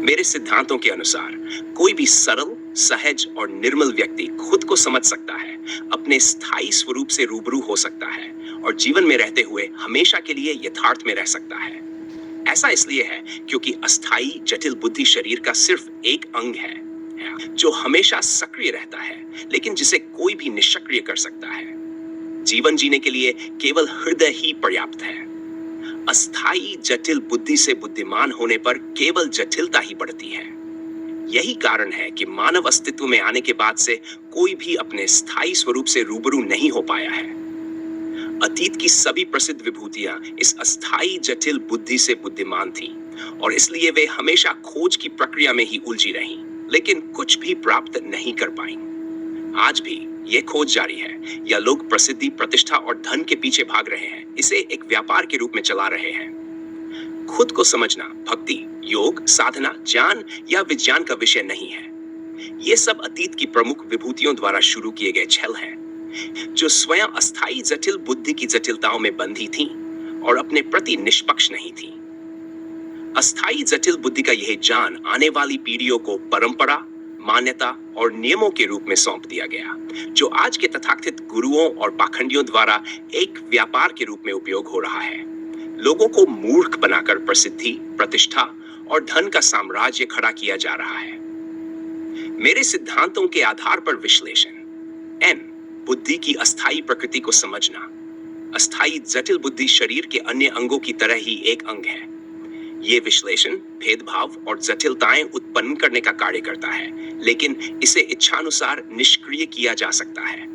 मेरे सिद्धांतों के अनुसार कोई भी सरल, सहज और निर्मल व्यक्ति खुद को समझ सकता है, अपने स्थायी स्वरूप से रूबरू हो सकता है और जीवन में रहते हुए हमेशा के लिए यथार्थ में रह सकता है। ऐसा इसलिए है क्योंकि अस्थायी जटिल बुद्धि शरीर का सिर्फ एक अंग है जो हमेशा सक्रिय रहता है, लेकिन जिसे कोई भी निष्क्रिय कर सकता है। जीवन जीने के लिए केवल हृदय ही पर्याप्त है। अस्थायी जटिल बुद्धि से बुद्धिमान होने पर केवल जटिलता ही बढ़ती है। यही कारण है कि मानव अस्तित्व में आने के बाद से कोई भी अपने स्थायी स्वरूप से रूबरू नहीं हो पाया है। अतीत की सभी प्रसिद्ध विभूतियां इस अस्थायी जटिल बुद्धि से बुद्धिमान थीं और इसलिए वे हमेशा खोज की प्रक्रिया में ही उलझी रहीं, लेकिन कुछ भी प्राप्त नहीं कर पाईं। आज भी यह खोज जारी है, या लोग प्रसिद्धि, प्रतिष्ठा और धन के पीछे भाग रहे हैं, इसे एक व्यापार के रूप में चला रहे हैं। खुद को समझना भक्ति, योग, साधना, ज्ञान या विज्ञान का विषय नहीं है। ये सब अतीत की प्रमुख विभूतियों द्वारा शुरू किए गए छल हैं, जो स्वयं अस्थायी जटिल बुद्धि की जटिलताओं में बंधी थीं और अपने प्रति निष्पक्ष नहीं थीं। अस्थायी जटिल बुद्धि का यह ज्ञान आने वाली पीढ़ियों को परंपरा, मान्यता और नियमों के रूप में सौंप दिया गया, जो आज के तथाकथित गुरुओं और पाखंडियों द्वारा एक व्यापार के रूप में उपयोग हो रहा है। लोगों को मूर्ख बनाकर प्रसिद्धि, प्रतिष्ठा और धन का साम्राज्य खड़ा किया जा रहा है। मेरे सिद्धांतों के आधार पर विश्लेषण। एन, बुद्धि की अस्थायी प्रकृति को समझना। अस्थायी जटिल बुद्धि शरीर के अन्य अंगों की तरह ही एक अंग है। ये विश्लेषण, भेदभाव और जटिलताएं उत्पन्न करने का कार्य करता है, लेकिन इसे इच्छानुसार निष्क्रिय किया जा सकता है।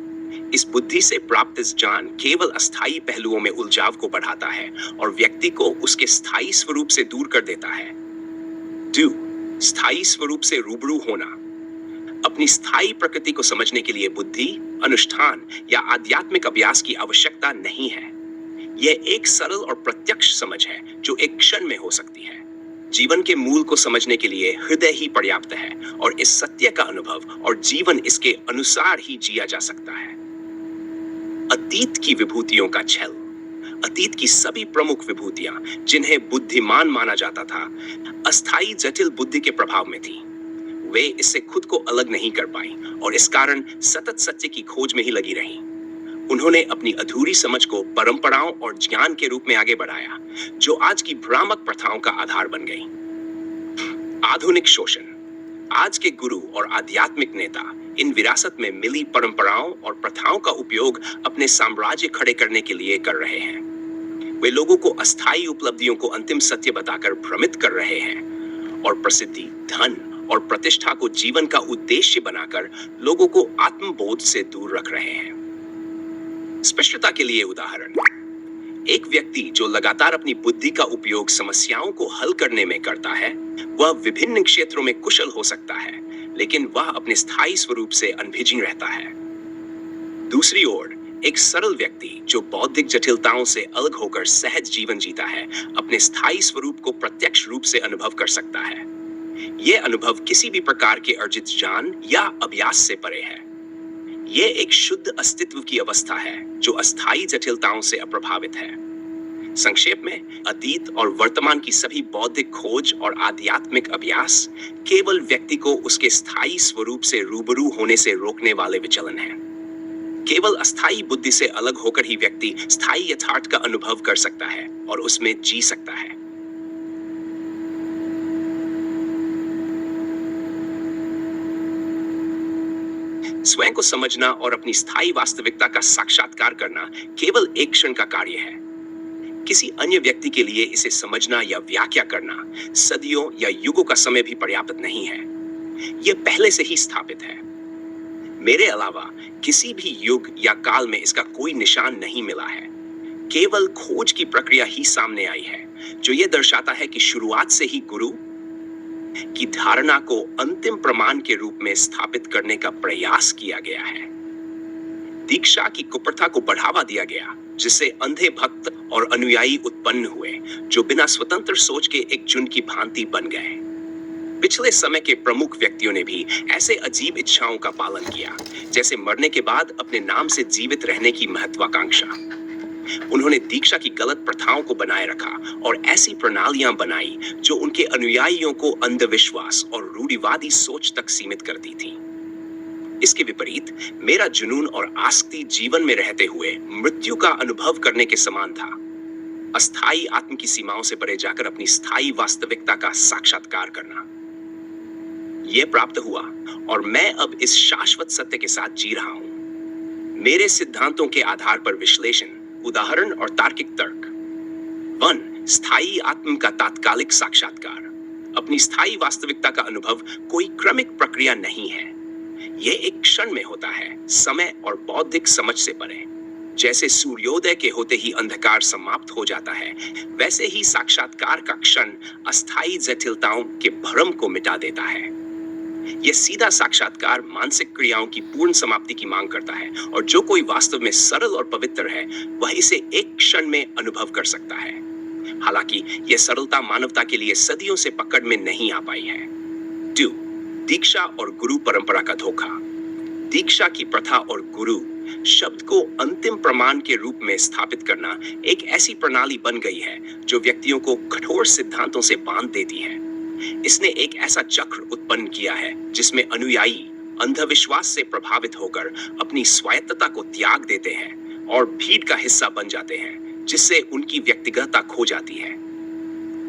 इस बुद्धि से प्राप्त ज्ञान केवल अस्थायी पहलुओं में उलझाव को बढ़ाता है और व्यक्ति को उसके स्थायी स्वरूप से दूर कर देता है। 2. स्थायी स्वरूप से रूबरू होना। अपनी स्थायी प्रकृति को समझने के लिए बुद्धि, अनुष्ठान या आध्यात्मिक अभ्यास की आवश्यकता नहीं है। यह एक सरल और प्रत्यक्ष समझ है जो एक क्षण में हो सकती है। जीवन के मूल को समझने के लिए हृदय ही पर्याप्त है और इस सत्य का अनुभव और जीवन इसके अनुसार ही जिया जा सकता है। अतीत की विभूतियों का छल। अतीत की सभी प्रमुख विभूतियां जिन्हें बुद्धिमान माना जाता था, अस्थायी जटिल बुद्धि के प्रभाव में थी। वे इससे खुद को अलग नहीं कर पाई और इस कारण सतत सत्य की खोज में ही लगी रहीं। उन्होंने अपनी अधूरी समझ को परंपराओं और ज्ञान के रूप में आगे बढ़ाया, जो आज की भ्रामक प्रथाओं का आधार बन गई। आधुनिक शोषण। आज के गुरु और आध्यात्मिक नेता इन विरासत में मिली परंपराओं और प्रथाओं का उपयोग अपने साम्राज्य खड़े करने के लिए कर रहे हैं। वे लोगों को अस्थायी उपलब्धियों को अंतिम सत्य बताकर भ्रमित कर रहे हैं और प्रसिद्धि, धन और प्रतिष्ठा को जीवन का उद्देश्य बनाकर लोगों को आत्मबोध से दूर रख रहे हैं। स्पष्टता के लिए उदाहरण, एक व्यक्ति जो लगातार अपनी बुद्धि का उपयोग समस्याओं को हल करने में करता है, वह विभिन्न क्षेत्रों में कुशल हो सकता है, लेकिन वह अपने स्थायी स्वरूप से अनभिज्ञ रहता है। दूसरी ओर, एक सरल व्यक्ति जो बौद्धिक जटिलताओं से अलग होकर सहज जीवन जीता है, अपने स्थायी स्वरूप को प्रत्यक्ष रूप से अनुभव कर सकता है। यह अनुभव किसी भी प्रकार के अर्जित ज्ञान या अभ्यास से परे है। यह एक शुद्ध अस्तित्व की अवस्था है जो अस्थायी जटिलताओं से अप्रभावित है। संक्षेप में, अतीत और वर्तमान की सभी बौद्धिक खोज और आध्यात्मिक अभ्यास केवल व्यक्ति को उसके स्थायी स्वरूप से रूबरू होने से रोकने वाले विचलन हैं। केवल अस्थायी बुद्धि से अलग होकर ही व्यक्ति स्थायी यथार्थ का अनुभव कर सकता है और उसमें जी सकता है। स्वयं को समझना और अपनी स्थायी वास्तविकता का साक्षात्कार करना केवल एक क्षण का कार्य है। किसी अन्य व्यक्ति के लिए इसे समझना या व्याख्या करना सदियों या युगों का समय भी पर्याप्त नहीं है। यह पहले से ही स्थापित है। मेरे अलावा किसी भी युग या काल में इसका कोई निशान नहीं मिला है। केवल खोज की प्रक्रिया ही सामने आई है, जो यह दर्शाता है कि शुरुआत से ही गुरु की धारणा को अंतिम प्रमाण के रूप में स्थापित करने का प्रयास किया गया है। दीक्षा की कुप्रथा को बढ़ावा दिया गया, जिससे अंधे भक्त और अनुयायी उत्पन्न हुए, जो बिना स्वतंत्र सोच के एक झुंड की भांति बन गए। पिछले समय के प्रमुख व्यक्तियों ने भी ऐसे अजीब इच्छाओं का पालन किया, जैसे मरने के बाद अपने नाम से जीवित रहने की महत्वाकांक्षा। उन्होंने दीक्षा की गलत प्रथाओं को बनाए रखा और ऐसी प्रणालियां बनाई जो उनके अनुयायियों को अंधविश्वास और रूढ़िवादी सोच तक सीमित करती थी। इसके विपरीत मेरा जुनून और आसक्ति जीवन में रहते हुए मृत्यु का अनुभव करने के समान था। अस्थायी आत्म की सीमाओं से परे जाकर अपनी स्थायी वास्तविकता का साक्षात्कार करना। यह प्राप्त हुआ और मैं अब इस शाश्वत सत्य के साथ जी रहा हूं। मेरे सिद्धांतों के आधार पर विश्लेषण, उदाहरण और तार्किक तर्क। 1. स्थायी आत्म का तात्कालिक साक्षात्कार। अपनी स्थायी वास्तविकता का अनुभव कोई क्रमिक प्रक्रिया नहीं है। यह एक क्षण में होता है, समय और बौद्धिक समझ से परे। जैसे सूर्योदय के होते ही अंधकार समाप्त हो जाता है, वैसे ही साक्षात्कार का क्षण अस्थायी जटिलताओं के भ्रम को मिटा देता है। यह सीधा साक्षात्कार मानसिक क्रियाओं की पूर्ण समाप्ति की मांग करता है और जो कोई वास्तव में सरल और पवित्र है वह इसे एक क्षण में अनुभव कर सकता है। हालांकि यह सरलता मानवता के लिए सदियों से पकड़ में नहीं आ पाई है। 2. दीक्षा और गुरु परंपरा का धोखा। दीक्षा की प्रथा और गुरु शब्द को अंतिम प्रमाण के रूप में स्थापित करना एक ऐसी प्रणाली बन गई है जो व्यक्तियों को कठोर सिद्धांतों से बांध देती है। इसने एक ऐसा चक्र उत्पन्न किया है जिसमें अनुयायी अंधविश्वास से प्रभावित होकर अपनी स्वायत्तता को त्याग देते हैं और भीड़ का हिस्सा बन जाते हैं, जिससे उनकी व्यक्तिगतता खो जाती है।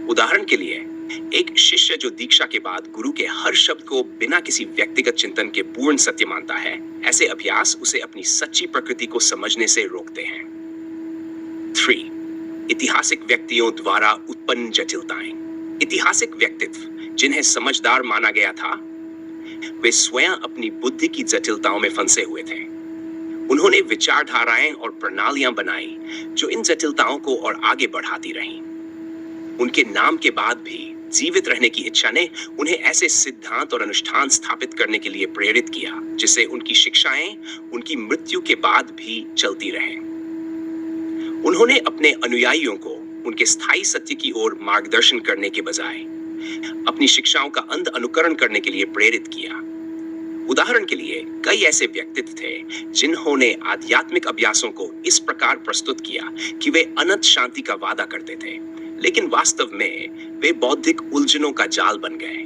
उदाहरण के लिए, एक शिष्य जो दीक्षा के बाद गुरु के हर शब्द को बिना किसी व्यक्तिगत चिंतन के पूर्ण सत्य मानता है, ऐसे अभ्यास उसे अपनी सच्ची प्रकृति को समझने से रोकते हैं। 3. ऐतिहासिक व्यक्तियों द्वारा उत्पन्न जटिलताएं। ऐतिहासिक व्यक्तित्व जिन्हें समझदार माना गया था, वे स्वयं अपनी बुद्धि की जटिलताओं में फंसे हुए थे। उन्होंने विचारधाराएं और प्रणालियां बनाई जो इन जटिलताओं को और आगे बढ़ाती रहीं। उनके नाम के बाद भी जीवित रहने की इच्छा ने उन्हें ऐसे सिद्धांत और अनुष्ठान स्थापित करने के लिए प्रेरित किया जिससे उनकी शिक्षाएं उनकी मृत्यु के बाद भी चलती रहें। उन्होंने अपने अनुयायियों को उनके स्थायी सत्य की ओर मार्गदर्शन करने के बजाय अपनी शिक्षाओं का अंध अनुकरण करने के लिए प्रेरित किया। उदाहरण के लिए, कई ऐसे व्यक्तित्व थे जिन्होंने आध्यात्मिक अभ्यासों को इस प्रकार प्रस्तुत किया कि वे अनंत शांति का वादा करते थे, लेकिन वास्तव में वे बौद्धिक उलझनों का जाल बन गए।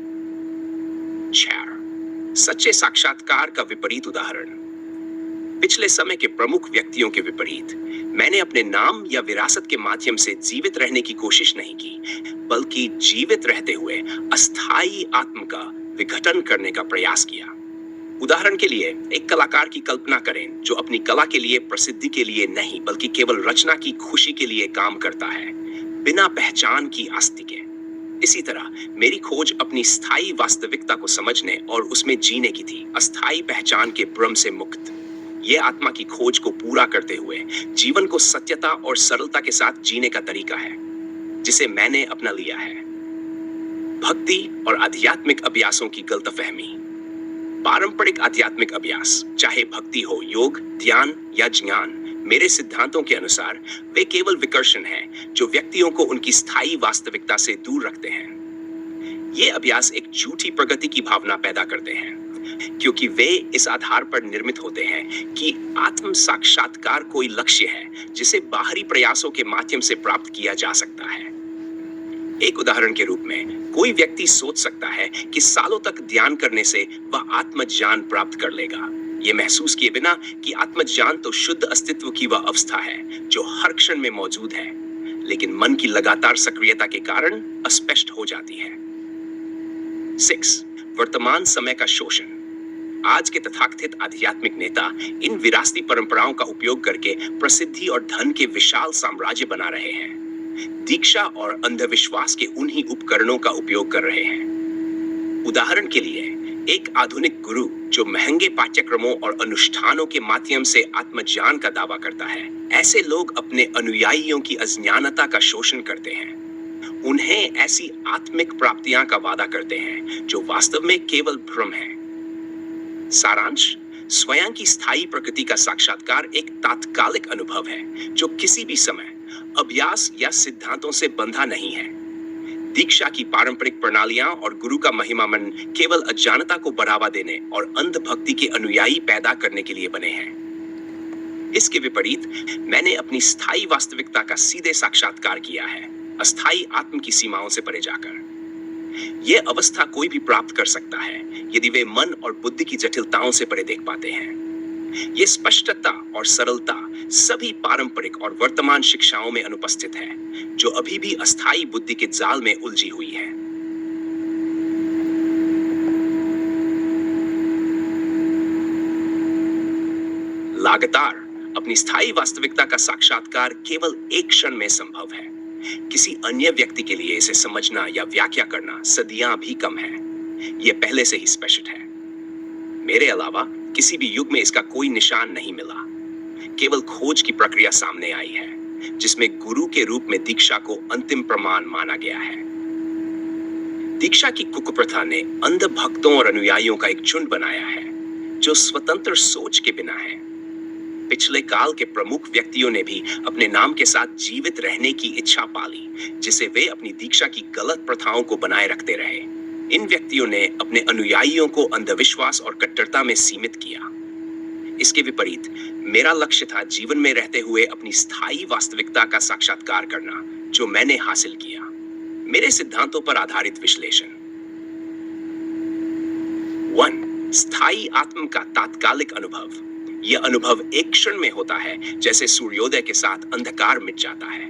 4. सच्चे साक्षात्कार का विपरीत उदाहरण। पिछले समय के प्रमुख व्यक्तियों के विपरीत मैंने अपने नाम या विरासत के माध्यम से जीवित रहने की कोशिश नहीं की, बल्कि जीवित रहते हुए अस्थायी आत्म का विघटन करने का प्रयास किया। उदाहरण के लिए, एक कलाकार की कल्पना करें जो अपनी कला के लिए, प्रसिद्धि के लिए नहीं, बल्कि केवल रचना की खुशी के लिए काम करता है, बिना पहचान की आस्ति के। इसी तरह मेरी खोज अपनी स्थायी वास्तविकता को समझने और उसमें जीने की थी, अस्थायी पहचान के भ्रम से मुक्त। यह आत्मा की खोज को पूरा करते हुए जीवन को सत्यता और सरलता के साथ जीने का तरीका है जिसे मैंने अपना लिया है। भक्ति और आध्यात्मिक अभ्यासों की गलतफहमी। पारंपरिक आध्यात्मिक अभ्यास, चाहे भक्ति हो, योग, ध्यान या ज्ञान, मेरे सिद्धांतों के अनुसार वे केवल विकर्षण हैं जो व्यक्तियों को उनकी स्थायी वास्तविकता से दूर रखते हैं। ये अभ्यास एक झूठी प्रगति की भावना पैदा करते हैं क्योंकि वे इस आधार पर निर्मित होते हैं कि आत्म साक्षात्कार कोई लक्ष्य है जिसे बाहरी प्रयासों के माध्यम से प्राप्त किया जा सकता है। एक उदाहरण के रूप में, कोई व्यक्ति सोच सकता है कि सालों तक ध्यान करने से वह आत्मज्ञान प्राप्त कर लेगा, ये महसूस किए बिना कि आत्मज्ञान तो शुद्ध अस्तित्व की वह अवस्था है जो हर क्षण में मौजूद है, लेकिन मन की लगातार सक्रियता के कारण अस्पष्ट हो जाती है। 6. वर्तमान समय का शोषण। आज के तथाकथित आध्यात्मिक नेता इन विरासती परंपराओं का उपयोग करके प्रसिद्धि और धन के विशाल साम्राज्य बना रहे हैं। दीक्षा और अंधविश्वास के उन्हीं उपकरणों का उपयोग कर रहे हैं। उदाहरण के लिए, एक आधुनिक गुरु जो महंगे पाठ्यक्रमों और अनुष्ठानों के माध्यम से आत्मज्ञान का दावा करता है, ऐसे लोग अपने अनुयायियों की अज्ञानता का शोषण करते हैं। उन्हें ऐसी आत्मिक प्राप्तियां का वादा करते हैं जो वास्तव में केवल भ्रम है। सारांश, स्वयं की स्थायी प्रकृति का साक्षात्कार एक तात्कालिक अनुभव है जो किसी भी समय अभ्यास या सिद्धांतों से बंधा नहीं है। दीक्षा की पारंपरिक प्रणालियां और गुरु का महिमामन केवल अज्ञानता को बढ़ावा देने और अंध भक्ति के अनुयायी पैदा करने के लिए बने हैं। इसके विपरीत मैंने अपनी स्थायी वास्तविकता का सीधे साक्षात्कार किया है, अस्थायी आत्म की सीमाओं से परे जाकर। यह अवस्था कोई भी प्राप्त कर सकता है यदि वे मन और बुद्धि की जटिलताओं से परे देख पाते हैं। ये स्पष्टता और सरलता सभी पारंपरिक और वर्तमान शिक्षाओं में अनुपस्थित है, जो अभी भी अस्थायी बुद्धि के जाल में उलझी हुई है। लगातार अपनी स्थायी वास्तविकता का साक्षात्कार केवल एक क्षण में संभव है। किसी अन्य व्यक्ति के लिए इसे समझना या व्याख्या करना सदियां भी कम है। यह पहले से ही स्पष्ट है। मेरे अलावा किसी भी युग में इसका कोई निशान नहीं मिला। केवल खोज की प्रक्रिया सामने आई है, जिसमें गुरु के रूप में दीक्षा को अंतिम प्रमाण माना गया है। दीक्षा की कुप्रथा ने अंध भक्तों और अनुयायियों का एक झुंड बनाया है, जो स्वतंत्र सोच के बिना है। पिछले काल के प्रमुख व्यक्तियों ने भी अपने नाम के साथ जीवित रहने की इच्छा पाली, जिसे वे अपनी दीक्षा की गलत प्रथाओं को बनाए रखते रहे। इन व्यक्तियों ने अपने अनुयायियों को अंधविश्वास और कट्टरता में सीमित किया। इसके विपरीत मेरा लक्ष्य था जीवन में रहते हुए अपनी स्थायी वास्तविकता का साक्षात्कार करना, जो मैंने हासिल किया। मेरे सिद्धांतों पर आधारित विश्लेषण। 1. स्थायी आत्म का तात्कालिक अनुभव। यह अनुभव एक क्षण में होता है, जैसे सूर्योदय के साथ अंधकार मिट जाता है।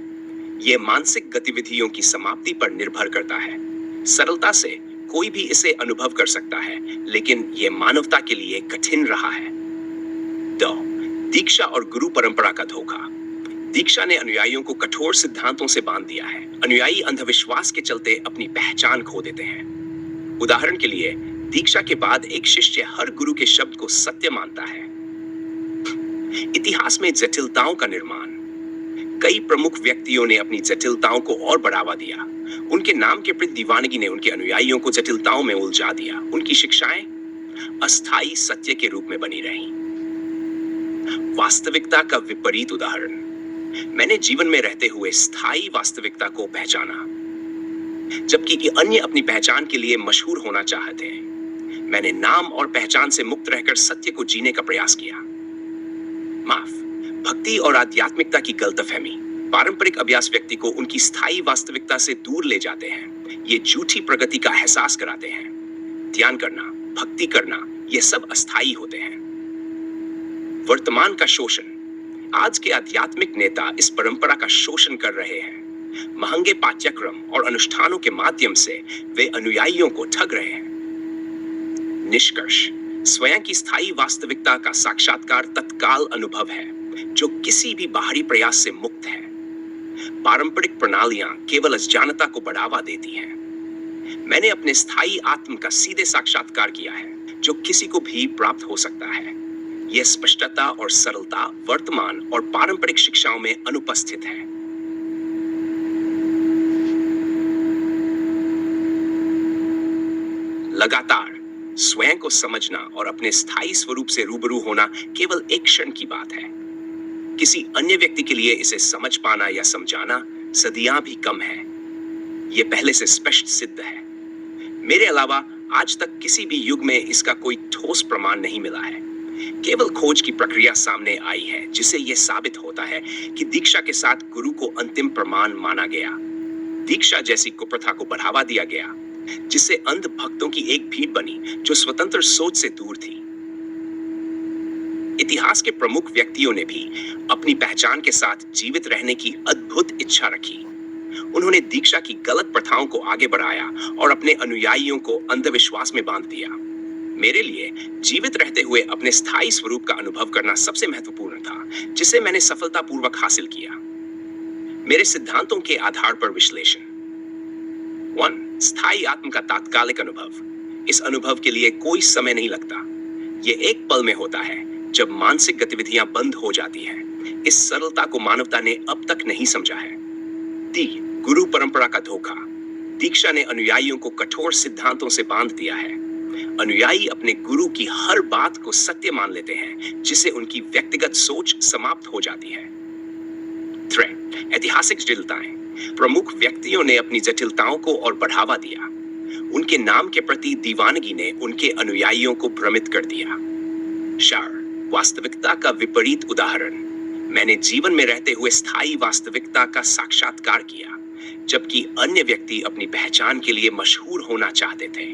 यह मानसिक गतिविधियों की समाप्ति पर निर्भर करता है। सरलता से कोई भी इसे अनुभव कर सकता है, लेकिन यह मानवता के लिए कठिन रहा है। 2. दीक्षा और गुरु परंपरा का धोखा। दीक्षा ने अनुयायियों को कठोर सिद्धांतों से बांध दिया है। अनुयायी अंधविश्वास के चलते अपनी पहचान खो देते हैं। उदाहरण के लिए, दीक्षा के बाद एक शिष्य हर गुरु के शब्द को सत्य मानता है। इतिहास में जटिलताओं का निर्माण। कई प्रमुख व्यक्तियों ने अपनी जटिलताओं को और बढ़ावा दिया। उनके नाम के प्रति दीवानगी ने उनके अनुयायियों को जटिलताओं में उलझा दिया। उनकी शिक्षाएं अस्थायी सत्य के रूप में बनी रहीं। वास्तविकता का विपरीत उदाहरण। मैंने जीवन में रहते हुए स्थायी वास्तविकता को पहचाना, जबकि अन्य अपनी पहचान के लिए मशहूर होना चाहते हैं। मैंने नाम और पहचान से मुक्त रहकर सत्य को जीने का प्रयास किया। माफ। भक्ति और आध्यात्मिकता की गलतफहमी। पारंपरिक अभ्यास व्यक्ति को उनकी स्थायी वास्तविकता से दूर ले जाते हैं। ये झूठी प्रगति का एहसास कराते हैं। ध्यान करना, भक्ति करना, ये सब अस्थायी होते हैं। वर्तमान का शोषण। आज के आध्यात्मिक नेता इस परंपरा का शोषण कर रहे हैं। महंगे पाठ्यक्रम और अनुष्ठानों के माध्यम से वे अनुयायियों को ठग रहे हैं। निष्कर्ष। स्वयं की स्थायी वास्तविकता का साक्षात्कार तत्काल अनुभव है, जो किसी भी बाहरी प्रयास से मुक्त है। पारंपरिक प्रणालियां केवल अज्ञानता को बढ़ावा देती हैं। मैंने अपने स्थायी आत्म का सीधे साक्षात्कार किया है, जो किसी को भी प्राप्त हो सकता है। यह स्पष्टता और सरलता वर्तमान और पारंपरिक शिक्षाओं में अनुपस्थित है। लगातार स्वयं को समझना और अपने स्थायी स्वरूप से रूबरू होना केवल एक क्षण की बात है। किसी अन्य व्यक्ति के लिए इसे समझ पाना या समझाना सदियां भी कम है। यह पहले से स्पष्ट सिद्ध है। मेरे अलावा आज तक किसी भी युग में इसका कोई ठोस प्रमाण नहीं मिला है। केवल खोज की प्रक्रिया सामने आई है, जिससे यह साबित होता है कि दीक्षा के साथ गुरु को अंतिम प्रमाण माना गया। दीक्षा जैसी कुप्रथा को बढ़ावा दिया गया, जिससे अंध भक्तों की एक भीड़ बनी जो स्वतंत्र सोच से दूर थी। इतिहास के प्रमुख व्यक्तियों ने भी अपनी पहचान के साथ जीवित रहने की अद्भुत इच्छा रखी। उन्होंने दीक्षा की गलत प्रथाओं को आगे बढ़ाया और अपने अनुयायियों को अंधविश्वास में बांध दिया। मेरे लिए जीवित रहते हुए अपने स्थायी स्वरूप का अनुभव करना सबसे महत्वपूर्ण था, जिसे मैंने सफलतापूर्वक हासिल किया। मेरे सिद्धांतों के आधार पर विश्लेषण। 1. स्थायी आत्म का तात्कालिक अनुभव। इस अनुभव के लिए कोई समय नहीं लगता। यह एक पल में होता है, जब मानसिक गतिविधियां बंद हो जाती हैं। इस सरलता को मानवता ने अब तक नहीं समझा है। गुरु परंपरा का धोखा। दीक्षा ने अनुयायियों को कठोर सिद्धांतों से बांध दिया है। अनुयायी अपने गुरु की हर बात को सत्य मान लेते हैं, जिससे उनकी व्यक्तिगत सोच समाप्त हो जाती है। 3. ऐतिहासिक जटिलताएं। प्रमुख व्यक्तियों ने अपनी जटिलताओं को और बढ़ावा दिया। उनके नाम के प्रति दीवानगी ने उनके अनुयायियों को भ्रमित कर दिया। 4. वास्तविकता का विपरीत उदाहरण। मैंने जीवन में रहते हुए स्थायी वास्तविकता का साक्षात्कार किया, जबकि अन्य व्यक्ति अपनी पहचान के लिए मशहूर होना चाहते थे।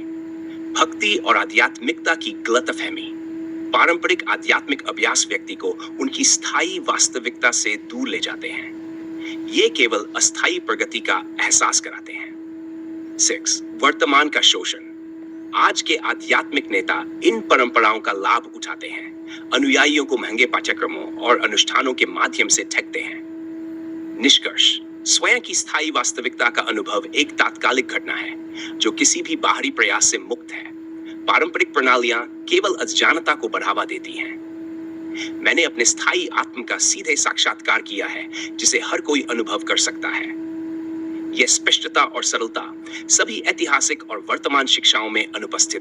भक्ति और आध्यात्मिकता की गलतफहमी। पारंपरिक आध्यात्मिक अभ्यास व्यक्ति को उनकी स्थायी वास्तविकता से दूर ले जाते हैं। ये केवल अस्थायी प्रगति का एहसास कराते हैं। 6. वर्तमान का शोषण। आज के आध्यात्मिक नेता इन परंपराओं का लाभ उठाते हैं, अनुयायियों को महंगे पाठ्यक्रमों और अनुष्ठानों के माध्यम से ठगते हैं। निष्कर्ष: स्वयं की स्थायी वास्तविकता का अनुभव एक तात्कालिक घटना है जो किसी भी बाहरी प्रयास से मुक्त है। पारंपरिक प्रणालियां केवल अज्ञानता को बढ़ावा देती हैं। मैंने अपने स्थायी आत्म का सीधे साक्षात्कार किया है, जिसे हर कोई अनुभव कर सकता है। यह स्पष्टता और सरलता सभी ऐतिहासिक और वर्तमान शिक्षाओं में अनुपस्थित